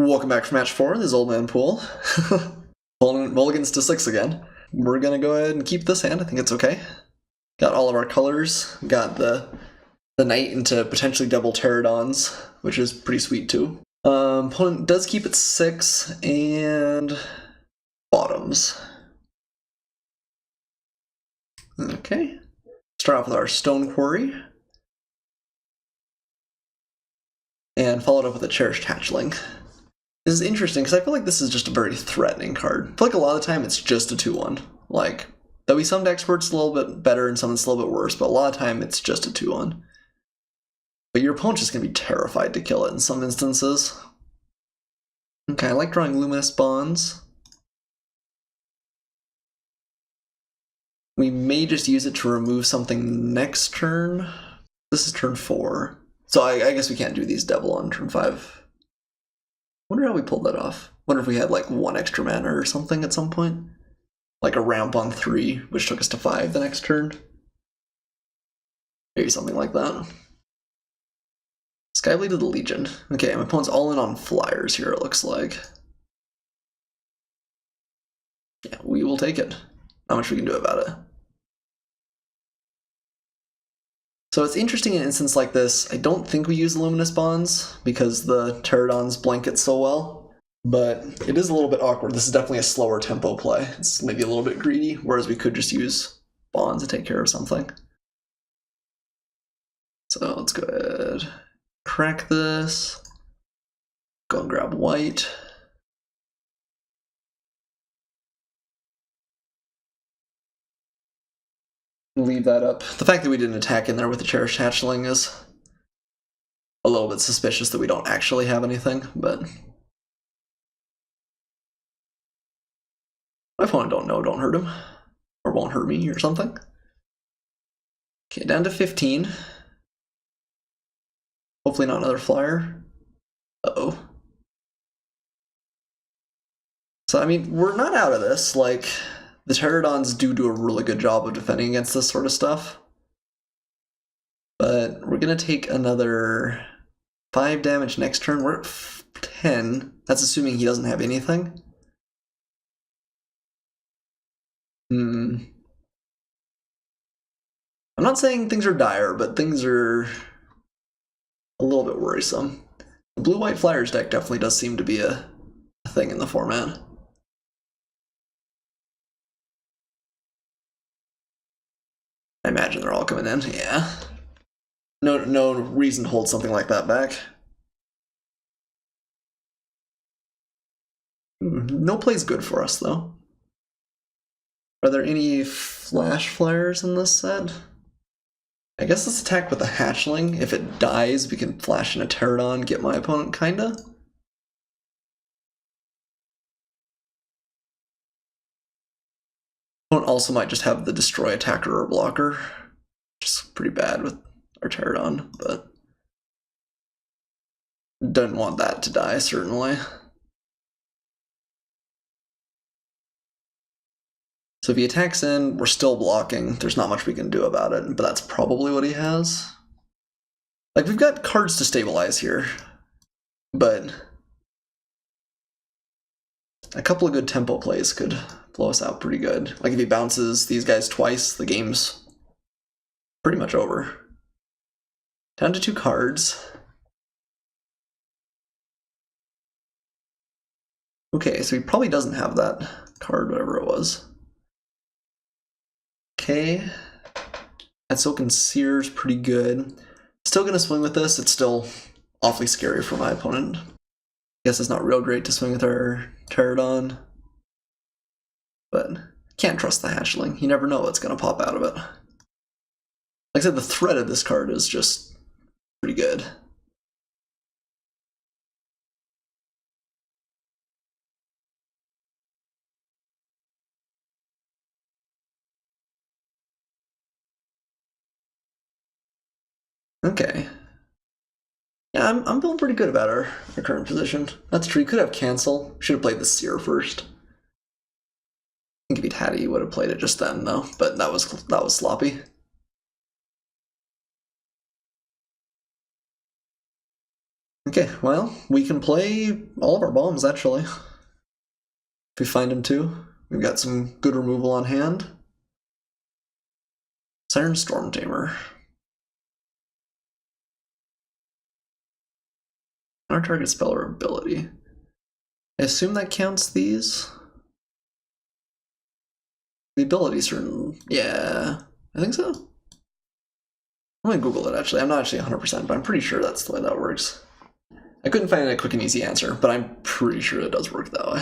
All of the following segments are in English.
Welcome back for match 4. This is Old Man Poole. Pulling mulligans to 6 again. We're gonna go ahead and keep this hand. I think it's okay. Got all of our colors. Got the knight into potentially double pterodons, which is pretty sweet too. Opponent does keep it 6 and bottoms. Okay. Start off with our stone quarry. And followed up with a cherished hatchling. This is interesting because I feel like this is just a very threatening card. I feel like a lot of the time it's just a 2-1. Like, there'll be some decks where it's a little bit better and some it's a little bit worse, but a lot of the time it's just a 2-1. But your opponent's just going to be terrified to kill it in some instances. Okay, I like drawing luminous bonds. We may just use it to remove something next turn. This is turn 4. So I guess we can't do these devil on turn 5. Wonder how we pulled that off. Wonder if we had like 1 extra mana or something at some point. Like a ramp on 3, which took us to 5 the next turn. Maybe something like that. Skybleed to the Legion. Okay, my opponent's all in on flyers here, it looks like. Yeah, we will take it. Not much we can do about it. So it's interesting in an instance like this, I don't think we use luminous bonds because the pterodons blanket so well, but it is a little bit awkward. This is definitely a slower tempo play. It's maybe a little bit greedy, whereas we could just use bonds to take care of something. So let's go ahead, crack this, go and grab white. Leave that up. The fact that we didn't attack in there with the cherished hatchling is a little bit suspicious that we don't actually have anything, but my opponent don't hurt him, or won't hurt me or something. Okay, down to 15. Hopefully not another flyer. Uh-oh. So I mean, we're not out of this, like, the pterodons do a really good job of defending against this sort of stuff. But we're going to take another 5 damage next turn. We're at 10. That's assuming he doesn't have anything. I'm not saying things are dire, but things are a little bit worrisome. The blue-white flyers deck definitely does seem to be a thing in the format. I imagine they're all coming in, yeah. No reason to hold something like that back. No play's good for us, though. Are there any flash flyers in this set? I guess let's attack with a hatchling. If it dies, we can flash in a pterodon, get my opponent, kinda. Opponent also might just have the destroy attacker or blocker, which is pretty bad with our pterodon, but don't want that to die, certainly. So if he attacks in, we're still blocking. There's not much we can do about it, but that's probably what he has. Like, we've got cards to stabilize here, but a couple of good tempo plays could blow us out pretty good. Like if he bounces these guys twice, the game's pretty much over. Down to 2 cards. Okay, so he probably doesn't have that card, whatever it was. Okay. That Silken Sear's pretty good. Still gonna swing with this. It's still awfully scary for my opponent. Guess it's not real great to swing with our pterodon. But can't trust the hatchling. You never know what's going to pop out of it. Like I said, the threat of this card is just pretty good. Okay. Yeah, I'm feeling pretty good about our current position. That's true. You could have cancel. Should have played the Seer first. I think if he'd had it, he would have played it just then, though. But that was sloppy. Okay, well, we can play all of our bombs, actually. If we find them too. We've got some good removal on hand. Siren Storm Tamer. Our target spell or ability. I assume that counts these? The abilities are... yeah, I think so. I'm gonna Google it, actually. I'm not actually 100%, but I'm pretty sure that's the way that works. I couldn't find a quick and easy answer, but I'm pretty sure it does work that way.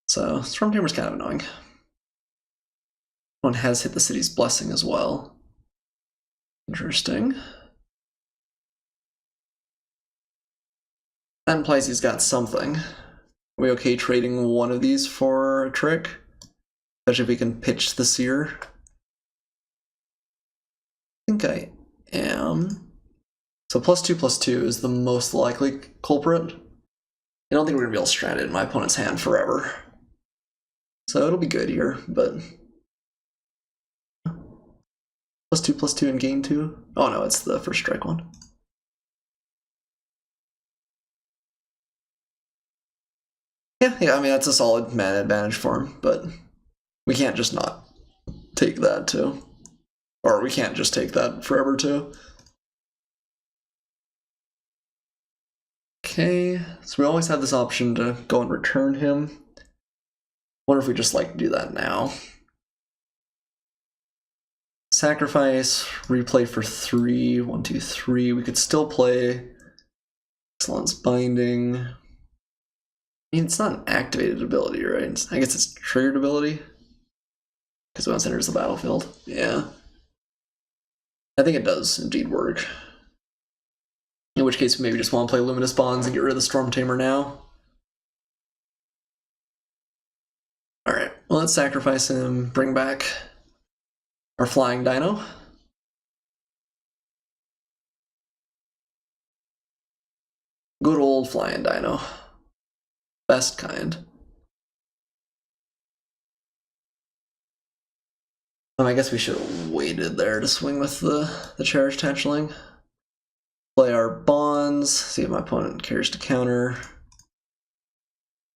So, Storm Tamer's kind of annoying. One has hit the city's blessing as well. Interesting. That implies he's got something. Are we okay trading one of these for a trick? Especially if we can pitch the Seer. I think I am. So +2/+2 is the most likely culprit. I don't think we're gonna be able to strand it in my opponent's hand forever. So it'll be good here, but +2/+2 and gain 2. Oh no, it's the first strike one. Yeah, I mean that's a solid mana advantage for him, but we can't just not take that too. Or we can't just take that forever too. Okay, so we always have this option to go and return him. Wonder if we just like to do that now. Sacrifice, replay for 3, 1, 2, 3. We could still play Ixalan's Binding. I mean, it's not an activated ability, right? I guess it's triggered ability. Because once it enters the battlefield. Yeah. I think it does indeed work. In which case, we maybe just want to play Luminous Bonds and get rid of the Storm Tamer now. Alright, well, let's sacrifice him, bring back our Flying Dino. Good old Flying Dino. Best kind. I guess we should have waited there to swing with the Cherished Hatchling. Play our bonds, see if my opponent cares to counter,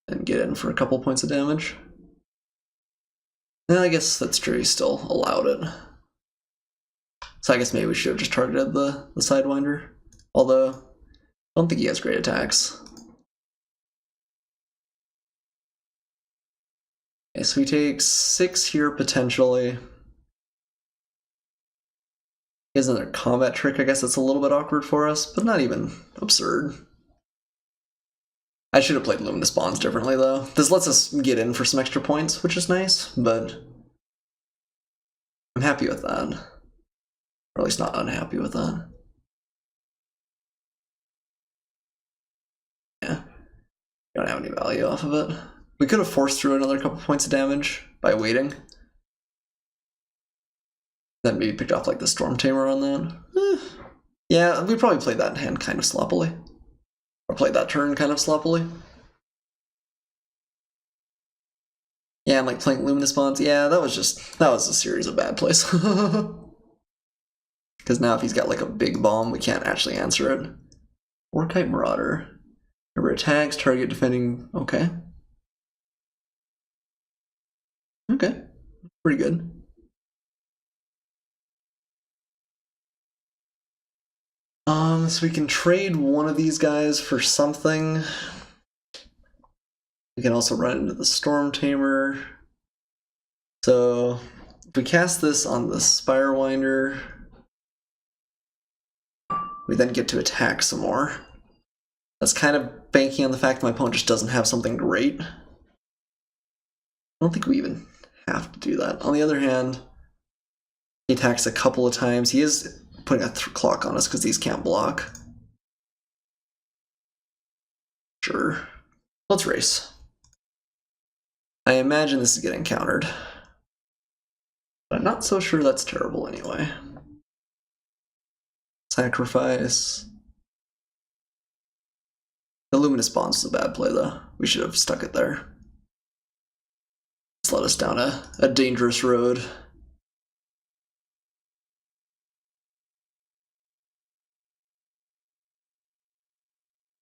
and get in for a couple points of damage. And I guess that's true, he still allowed it. So I guess maybe we should have just targeted the Sidewinder. Although, I don't think he has great attacks. Okay, so we take 6 here potentially. He has another combat trick, I guess that's a little bit awkward for us, but not even absurd. I should have played Luminous Bonds differently though. This lets us get in for some extra points, which is nice, but I'm happy with that. Or at least not unhappy with that. Yeah, don't have any value off of it. We could have forced through another couple points of damage by waiting. Then maybe picked off like the Storm Tamer on that. Yeah, we probably played that hand kind of sloppily. Or played that turn kind of sloppily. Yeah, and like playing Luminous Bonds, yeah, that was a series of bad plays. Because now if he's got like a big bomb, we can't actually answer it. Orkite Marauder. Never attacks, target defending, okay. Okay, pretty good. So we can trade one of these guys for something. We can also run into the Storm Tamer. So if we cast this on the Spirewinder, we then get to attack some more. That's kind of banking on the fact that my opponent just doesn't have something great. I don't think we even have to do that. On the other hand, he attacks a couple of times. He is putting a clock on us because these can't block. Sure. Let's race. I imagine this is getting countered. But I'm not so sure that's terrible anyway. Sacrifice. The Luminous Bonds is a bad play though. We should have stuck it there. It's led us down a dangerous road.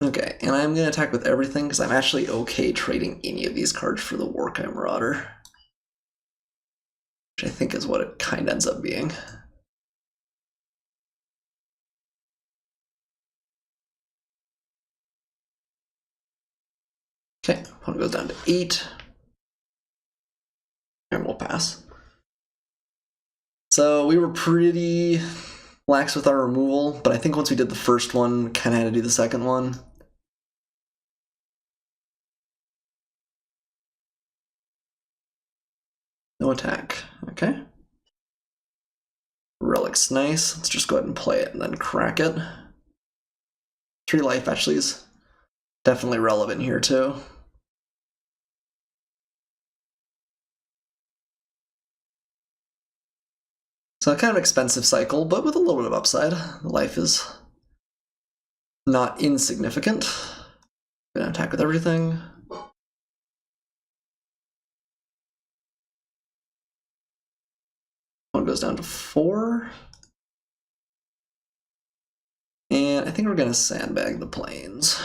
Okay, and I'm going to attack with everything because I'm actually okay trading any of these cards for the Warkai Marauder, which I think is what it kind of ends up being. Okay, opponent goes down to 8. And we'll pass. So we were pretty lax with our removal, but I think once we did the first one, kind of had to do the second one. No attack. Okay. Relic's nice. Let's just go ahead and play it and then crack it. 3 life actually is definitely relevant here too. So kind of expensive cycle, but with a little bit of upside. Life is not insignificant. Gonna attack with everything. One goes down to 4. And I think we're gonna sandbag the plains.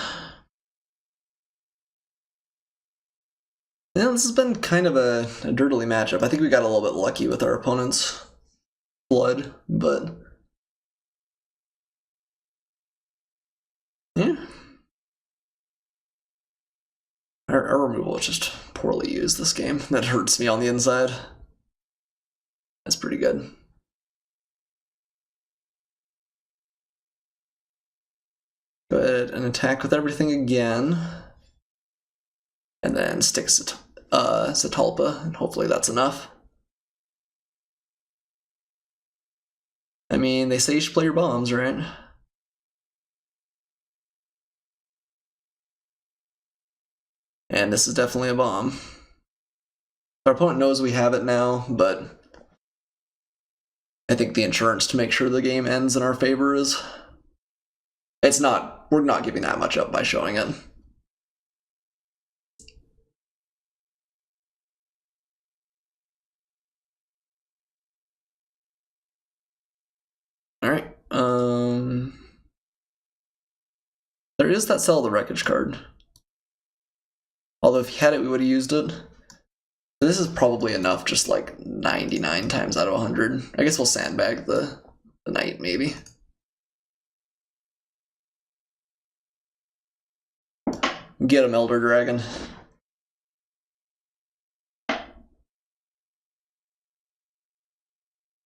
Yeah, this has been kind of a dirtily matchup. I think we got a little bit lucky with our opponent's blood, but yeah. Our removal is just poorly used this game. That hurts me on the inside. That's pretty good. Go ahead and attack with everything again. And then stick Satalpa, and hopefully that's enough. I mean, they say you should play your bombs, right? And this is definitely a bomb. Our opponent knows we have it now, but I think the insurance to make sure the game ends in our favor is... we're not giving that much up by showing it. Alright, there is that Sell the Wreckage card. Although if he had it, we would have used it. This is probably enough, just like 99 times out of 100. I guess we'll sandbag the knight, maybe. Get him, Elder Dragon.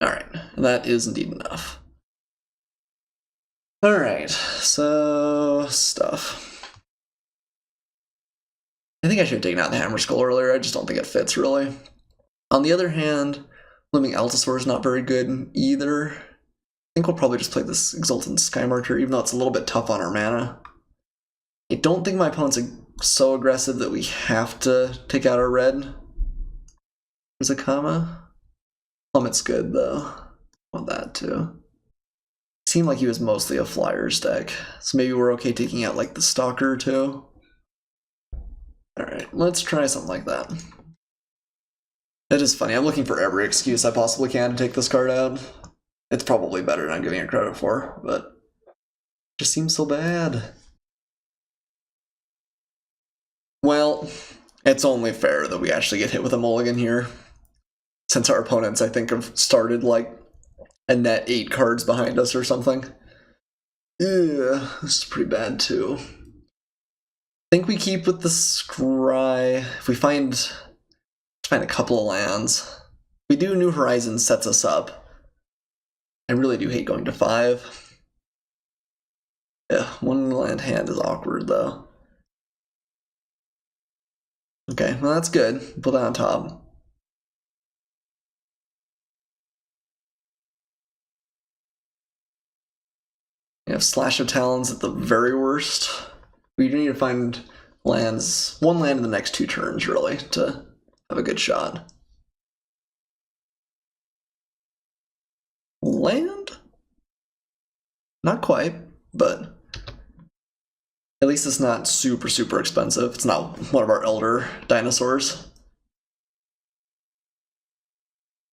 Alright, that is indeed enough. Alright, so stuff. I think I should have taken out the Hammer Skull earlier, I just don't think it fits really. On the other hand, Looming Altasaur is not very good either. I think we'll probably just play this Exultant Sky Marcher, even though it's a little bit tough on our mana. I don't think my opponent's so aggressive that we have to take out our red. There's a comma. Plummet's good though. I want that too. Seemed like he was mostly a Flyers deck, so maybe we're okay taking out like the Stalker too. Alright, let's try something like that. It is funny, I'm looking for every excuse I possibly can to take this card out. It's probably better than I'm giving it credit for, but it just seems so bad. Well, it's only fair that we actually get hit with a mulligan here. Since our opponents, I think, have started like a net 8 cards behind us or something. Yeah, this is pretty bad too. I think we keep with the Scry. If we find a couple of lands. If we do, New Horizons sets us up. I really do hate going to 5. Yeah, 1 land hand is awkward though. Okay, well that's good. Put that on top. We have Slash of Talons at the very worst. We need to find lands, 1 land in the next 2 turns, really, to have a good shot. Land? Not quite, but at least it's not super, super expensive. It's not one of our elder dinosaurs.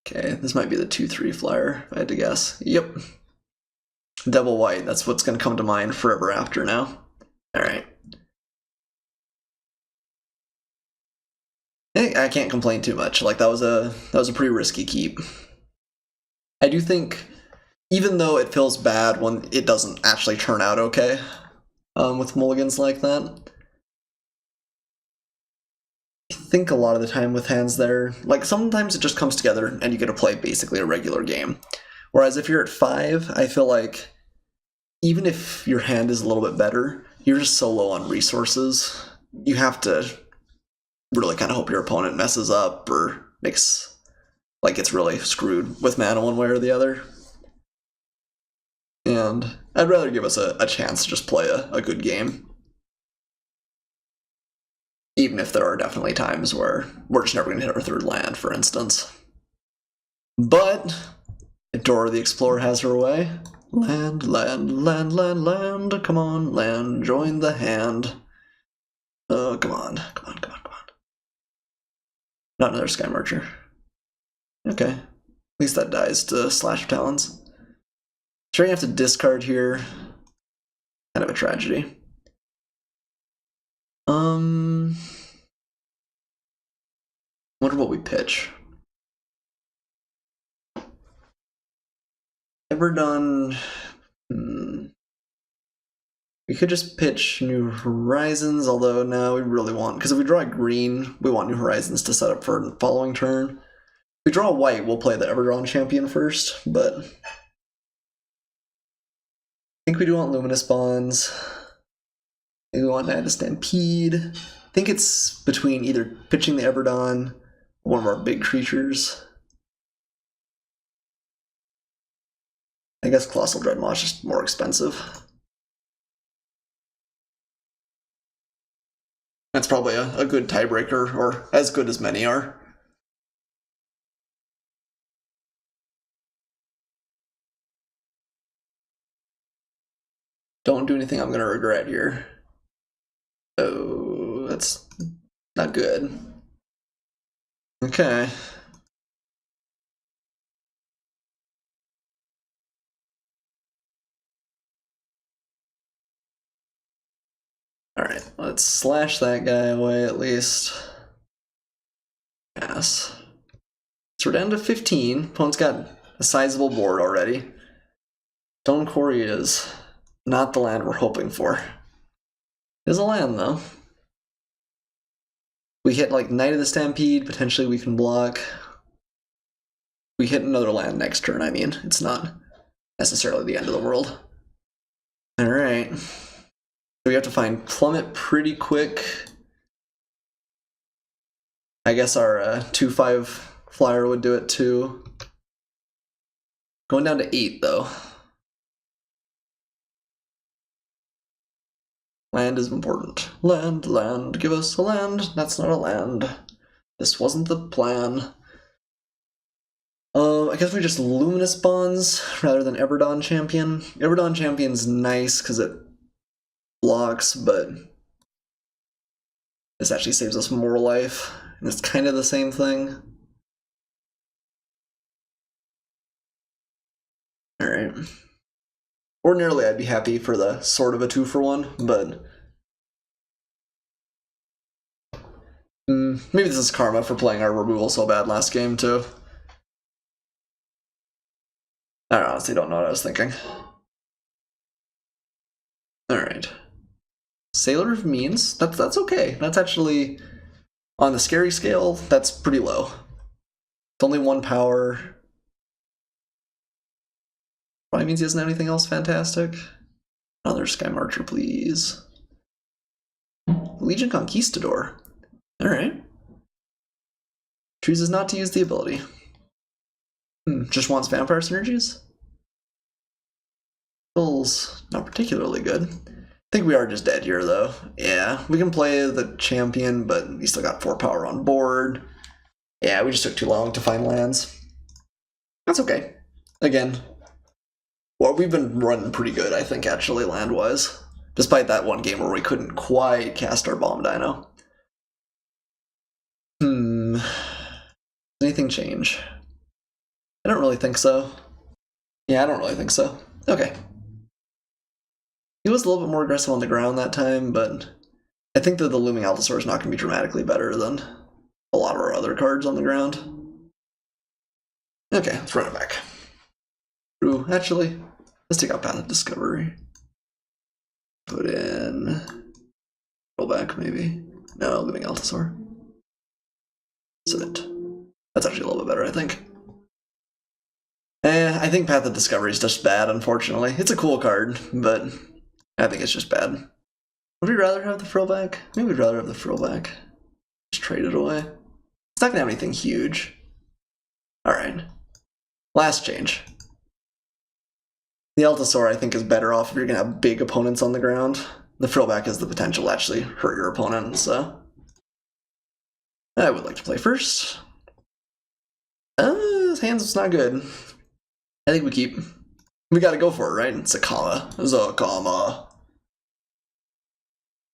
Okay, this might be the 2/3 flyer, if I had to guess. Yep. Devil White, that's what's going to come to mind forever after now. Alright. I can't complain too much. Like, that was a pretty risky keep. I do think, even though it feels bad when it doesn't actually turn out okay, with mulligans like that, I think a lot of the time with hands there, like, sometimes it just comes together and you get to play basically a regular game. Whereas if you're at 5, I feel like even if your hand is a little bit better, you're just so low on resources. You have to really kind of hope your opponent messes up or makes, like, it's really screwed with mana one way or the other. And I'd rather give us a chance to just play a good game. Even if there are definitely times where we're just never going to hit our 3rd land, for instance. But Dora the Explorer has her way. Land, land, land, land, land. Come on, land. Join the hand. Oh, come on. Come on, come on, come on. Not another Sky Marcher. Okay. At least that dies to Slash of Talons. Sure, you have to discard here. Kind of a tragedy. Wonder what we pitch. Ever done? We could just pitch New Horizons, although no, we really want, because if we draw a green, we want New Horizons to set up for the following turn. If we draw a white, we'll play the Everdrawn Champion first, but I think we do want Luminous Bonds. Maybe we want Night of the Stampede. I think it's between either pitching the Everdawn or one of our big creatures. I guess Colossal Dreadmaw is just more expensive. That's probably a good tiebreaker, or as good as many are. Don't do anything I'm going to regret here. Oh, that's not good. Okay. Alright, let's slash that guy away at least. Pass. So we're down to 15. Opponent's got a sizable board already. Stone Quarry is not the land we're hoping for. It is a land, though. We hit, like, Knight of the Stampede, potentially we can block. We hit another land next turn, I mean. It's not necessarily the end of the world. Alright. So we have to find Plummet pretty quick. I guess our 2/5 flyer would do it too. Going down to 8, though. Land is important. Land, land, give us a land. That's not a land. This wasn't the plan. I guess we just Luminous Bonds rather than Everdawn Champion. Everdawn Champion's nice because it blocks, but this actually saves us more life, and it's kind of the same thing. Alright. Ordinarily, I'd be happy for the sort of a 2-for-1, but maybe this is karma for playing our removal so bad last game, too. I honestly don't know what I was thinking. Alright. Sailor of Means, that's okay. That's actually, on the scary scale, that's pretty low. It's only 1 power. Probably means he doesn't have anything else fantastic. Another Sky Marcher, please. Legion Conquistador. Alright. Chooses not to use the ability. Just wants vampire synergies? Feels not particularly good. I think we are just dead here, though. Yeah, we can play the champion, but he still got 4 power on board. Yeah, we just took too long to find lands. That's okay. Again, well, we've been running pretty good, I think, actually, land-wise. Despite that one game where we couldn't quite cast our Bomb Dino. Does anything change? I don't really think so. Yeah, I don't really think so. Okay. He was a little bit more aggressive on the ground that time, but I think that the Looming Allosaur is not going to be dramatically better than a lot of our other cards on the ground. Okay, let's run it back. Ooh, actually, let's take out Path of Discovery. Put in rollback, maybe. No, living Altasaur. Sit. That's actually a little bit better, I think. I think Path of Discovery is just bad, unfortunately. It's a cool card, but I think it's just bad. Would we rather have the frill back? Maybe we'd rather have the frill back. Just trade it away. It's not gonna have anything huge. Alright. Last change. The Altasaur, I think, is better off if you're gonna have big opponents on the ground. The frillback has the potential to actually hurt your opponent, so I would like to play first. His hands is not good. I think we keep. We gotta go for it, right? Zakama.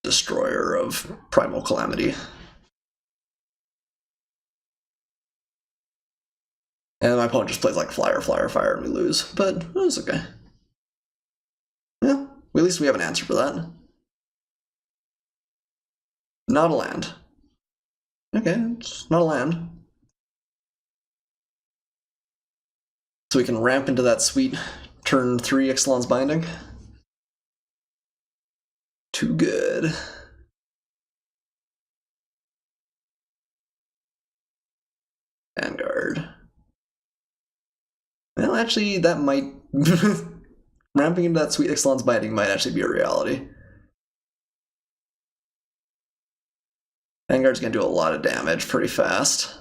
Destroyer of Primal Calamity. And my opponent just plays like flyer, flyer, fire, and we lose. But it's okay. Yeah, at least we have an answer for that. Not a land. Okay, it's not a land. So we can ramp into that sweet turn 3 Ixalan's Binding. Too good. Vanguard. Well, actually, that might... Ramping into that sweet Ixalan's Binding might actually be a reality. Vanguard's gonna do a lot of damage pretty fast.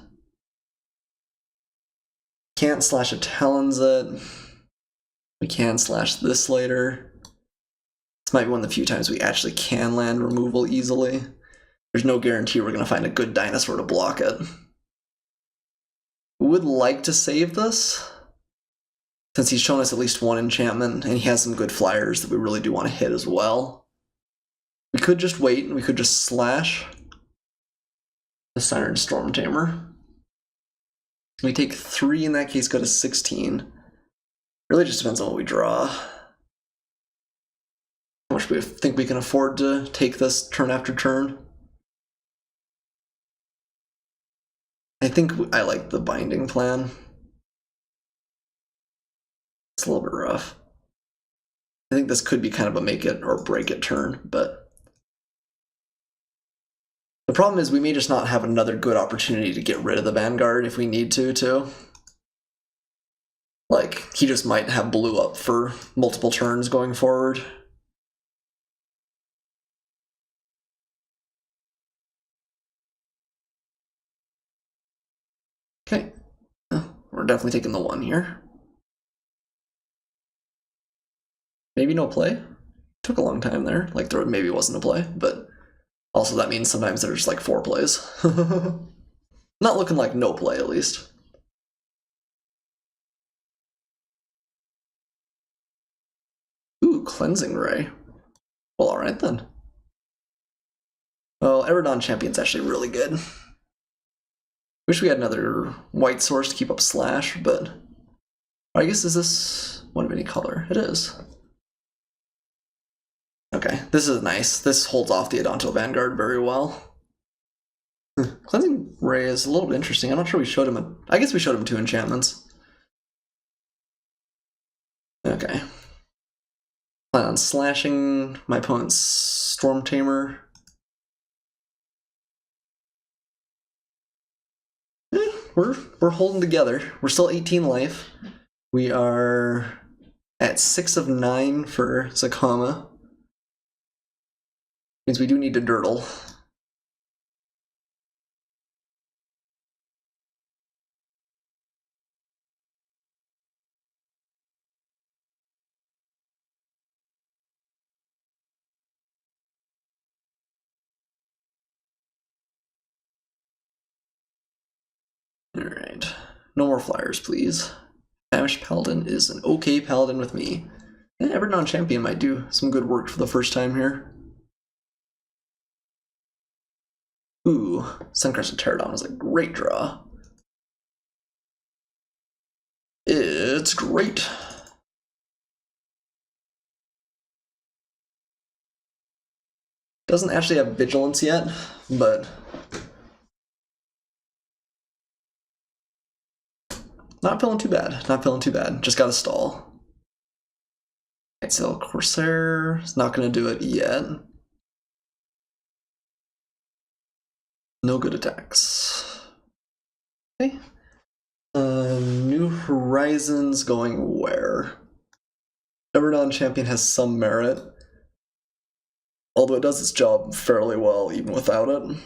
Can't slash a Talons it. We can slash this later. This might be one of the few times we actually can land removal easily. There's no guarantee we're gonna find a good dinosaur to block it. We would like to save this, since he's shown us at least one enchantment, and he has some good flyers that we really do want to hit as well. We could just wait, and we could just slash the Siren Storm Tamer. We take 3 in that case, go to 16. Really just depends on what we draw. How much we think we can afford to take this turn after turn. I think I like the binding plan. It's a little bit rough. I think this could be kind of a make it or break it turn, but the problem is we may just not have another good opportunity to get rid of the Vanguard if we need to, too. Like, he just might have blue up for multiple turns going forward. Okay. We're definitely taking the 1 here. Maybe no play. Took a long time there. Like, there maybe wasn't a play, but also that means sometimes there's like 4 plays. Not looking like no play, at least. Ooh, Cleansing Ray. Well, alright then. Well, Everdawn Champion's actually really good. Wish we had another white source to keep up slash, but I guess is this one of any color? It is. Okay, this is nice. This holds off the Adonto Vanguard very well. Cleansing Ray is a little bit interesting. I'm not sure we showed him I guess we showed him 2 enchantments. Okay. Plan on slashing my opponent's Storm Tamer. We're holding together. We're still 18 life. We are at 6 of 9 for Zakama. Means we do need to dirtle. Alright. No more flyers, please. Famished Paladin is an okay Paladin with me. Everdawn Champion might do some good work for the first time here. Ooh, Suncrested Pterodon is a great draw. It's great. Doesn't actually have Vigilance yet, but Not feeling too bad. Not feeling too bad. Just gotta stall. Right, so Corsair is not gonna do it yet. No good attacks. Okay. New Horizons going where? Everdon Champion has some merit. Although it does its job fairly well even without it.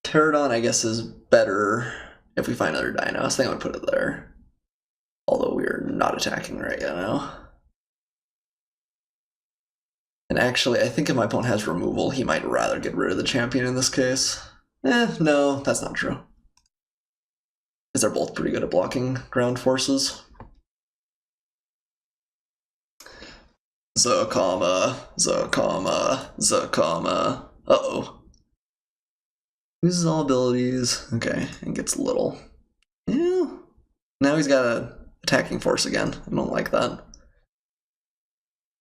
Pterodon, I guess, is better if we find another dino. I think I would put it there. Although we're not attacking right now. And actually, I think if my opponent has removal, he might rather get rid of the champion in this case. No, that's not true. Because they're both pretty good at blocking ground forces. Zakama. Uh-oh. Uses all abilities. Okay, and gets little. Yeah. Now he's got an attacking force again. I don't like that.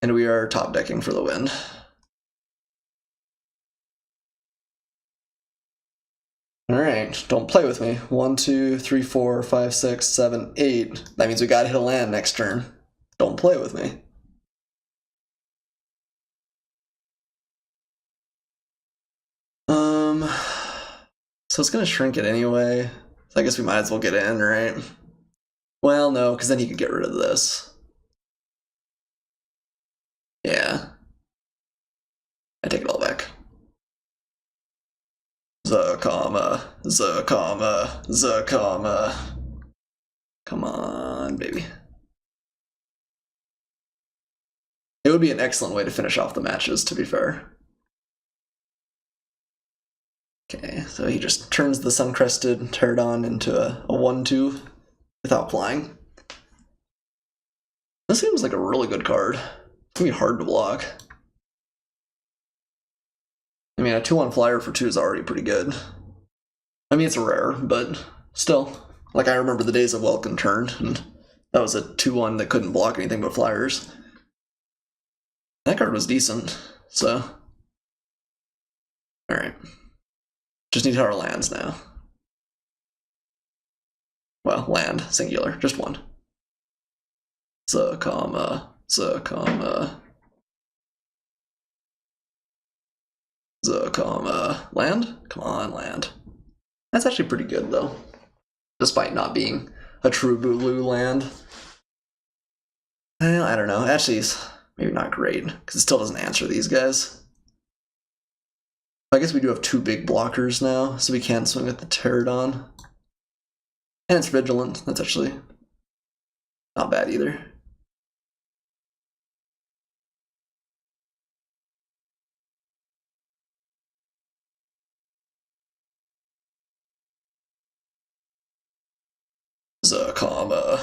And we are top decking for the win. Alright, don't play with me. 1, 2, 3, 4, 5, 6, 7, 8. That means we gotta hit a land next turn. Don't play with me. So it's gonna shrink it anyway. So I guess we might as well get in, right? Well, no, because then he could get rid of this. Yeah. I take it all back. Zakama. Come on, baby. It would be an excellent way to finish off the matches, to be fair. Okay, so he just turns the Suncrested Pterodon into a 1-2 without flying. This seems like a really good card. It's gonna be hard to block. I mean, a 2-1 flyer for 2 is already pretty good. I mean, it's rare, but still. Like, I remember the days of Welcome Turned, and that was a 2-1 that couldn't block anything but flyers. That card was decent, so. Alright. Just need our lands now. Well, land, singular, just one. Zakama. Land? Come on, land. That's actually pretty good, though. Despite not being a true blue land. Well, I don't know. Actually, it's maybe not great, because it still doesn't answer these guys. I guess we do have 2 big blockers now, so we can swing with the Pterodon. And it's Vigilant. That's actually not bad either. Zakama.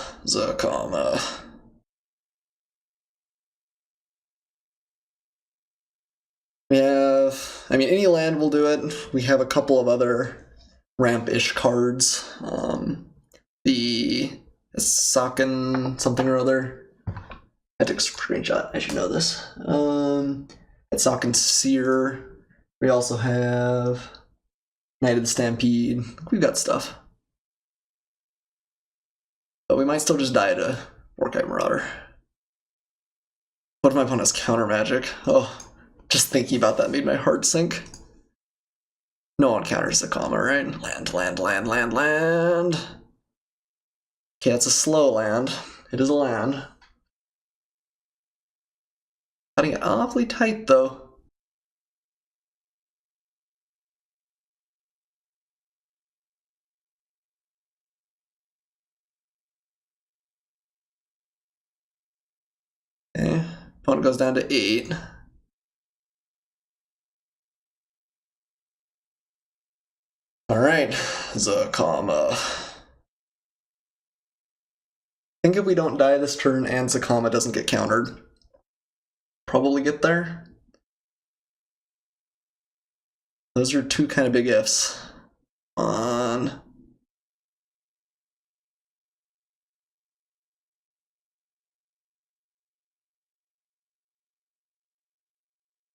We have, I mean, any land will do it. We have a couple of other ramp-ish cards. The Ixalan something or other. I took a screenshot. I should know this. Ixalan Seer. We also have Knight of the Stampede. We've got stuff. But we might still just die to Orchid Marauder. What if my opponent has counter magic? Oh, just thinking about that made my heart sink. No one counters the comma, right? Land. Okay, that's a slow land. It is a land. Cutting it awfully tight, though. Okay, opponent goes down to 8. Alright, Zakama. I think if we don't die this turn and Zakama doesn't get countered, probably get there. Those are 2 kind of big ifs. On.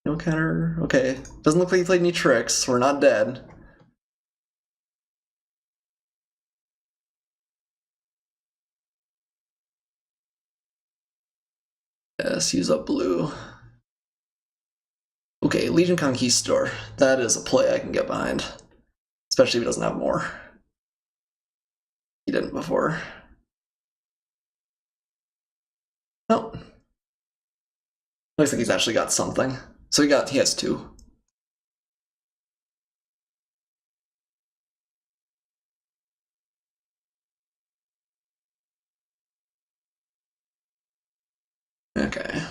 No counter. Okay. Doesn't look like he played any tricks. We're not dead. Yes, use up blue. Okay, Legion Conquistador. That is a play I can get behind. Especially if he doesn't have more. He didn't before. Oh. Looks like he's actually got something. So he has 2. Okay.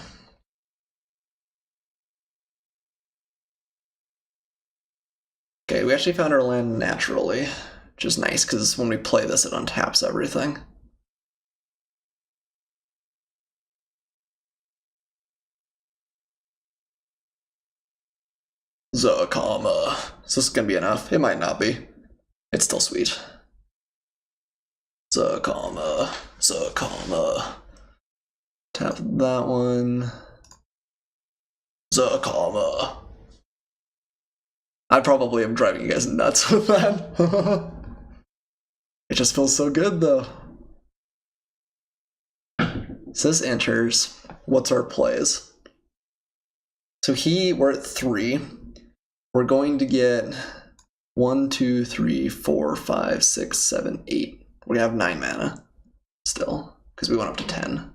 Okay, we actually found our land naturally, which is nice because when we play this, it untaps everything. Zakama. Is this gonna be enough? It might not be. It's still sweet. Zakama. Zakama. Tap that one. Zakama. I probably am driving you guys nuts with that. It just feels so good though. So this enters. What's our plays? So we're at 3. We're going to get 1, 2, 3, 4, 5, 6, 7, 8. We're gonna have 9 mana still, because we went up to 10.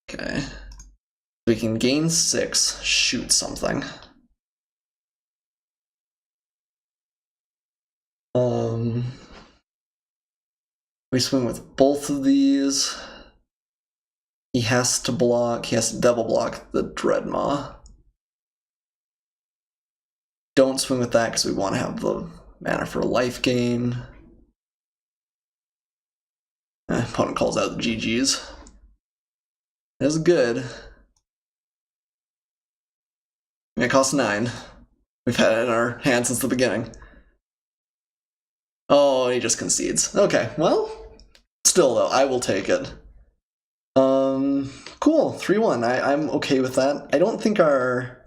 Okay. We can gain 6, shoot something. We swing with both of these. He has to double block the Dreadmaw. Don't swing with that because we want to have the mana for life gain. Opponent calls out the GGs. That's good. It costs 9. We've had it in our hand since the beginning. Oh, he just concedes. Okay, well, still though, I will take it. Cool, 3-1. I'm okay with that. I don't think our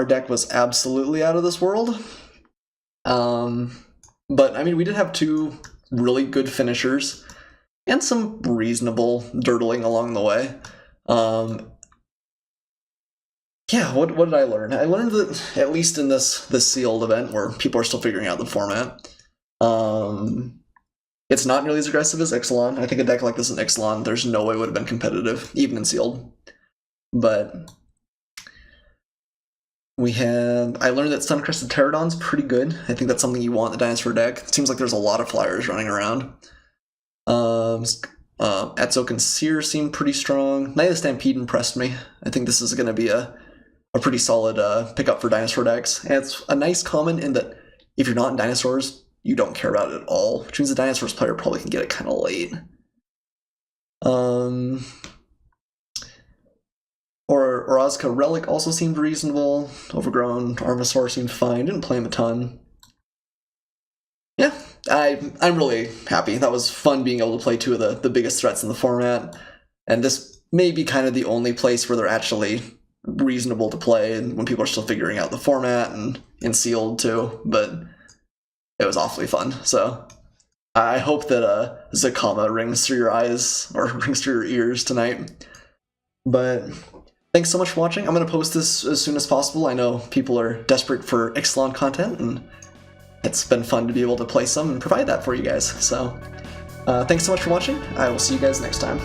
deck was absolutely out of this world. But I mean, we did have 2 really good finishers and some reasonable dirtling along the way. Yeah, what did I learn? I learned that, at least in this sealed event where people are still figuring out the format, it's not nearly as aggressive as Ixalan. I think a deck like this in Ixalan, there's no way it would have been competitive, even in sealed. But I learned that Suncrested Pterodon's pretty good. I think that's something you want in the Dinosaur deck. It seems like there's a lot of flyers running around. Etzoke and Seer seem pretty strong. Knight of the Stampede impressed me. I think this is going to be a pretty solid pickup for Dinosaur decks. And it's a nice common in that if you're not in Dinosaurs, you don't care about it at all, which means the Dinosaurs player probably can get it kind of late. Or Ozka Relic also seemed reasonable. Overgrown Armasaur seemed fine. Didn't play him a ton. Yeah, I'm really happy. That was fun being able to play 2 of the biggest threats in the format. And this may be kind of the only place where they're actually reasonable to play, and when people are still figuring out the format and in sealed too. But it was awfully fun. So I hope that Zakama rings through your eyes or rings through your ears tonight. But thanks so much for watching. I'm going to post this as soon as possible. I know people are desperate for Ixalan content, and it's been fun to be able to play some and provide that for you guys. So thanks so much for watching. I will see you guys next time.